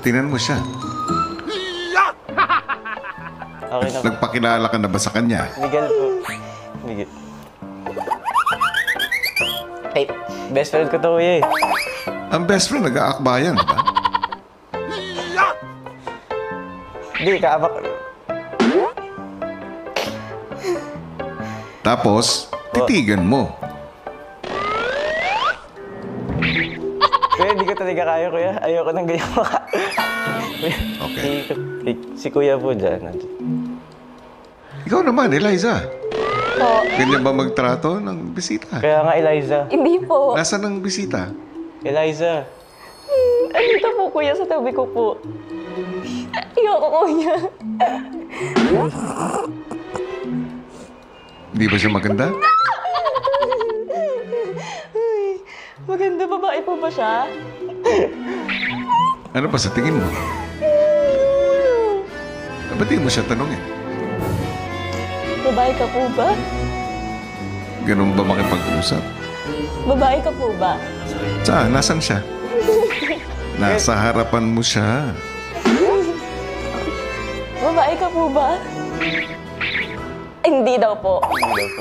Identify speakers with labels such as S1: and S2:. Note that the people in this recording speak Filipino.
S1: Tinan mo siya.
S2: Okay na po.
S1: Nagpakilala ka na ba sa kanya?
S2: Miguel po. Miguel. Ay, best friend ko to, kuya eh.
S1: Ang best friend, nag-aakbayan, di ba?
S2: Hindi, kaabak.
S1: Tapos, titigan mo.
S2: Kuya, hindi ko talaga kaya, kuya. Ayoko nang ganyan maka.
S1: Okay.
S2: Si kuya po dyan.
S1: Ikaw naman, Eliza.
S3: Po.
S1: Ganyan ba magtrato ng bisita?
S2: Kaya nga, Eliza.
S3: Hindi po.
S1: Nasaan ang bisita?
S2: Eliza.
S3: Andito po kuya sa tabi ko po. Ayoko kuya.
S1: Hindi ba siya maganda?
S3: Ay, maganda babae po ba siya?
S1: Ano pa sa tingin mo? Ba't di mo siya tanongin?
S3: Babae ka po ba?
S1: Ganun ba makipag-usap?
S3: Babae ka po ba?
S1: Saan? Nasaan siya? Nasa harapan mo siya.
S3: Babae ka po ba? Ay, hindi daw po.
S2: Hindi daw po.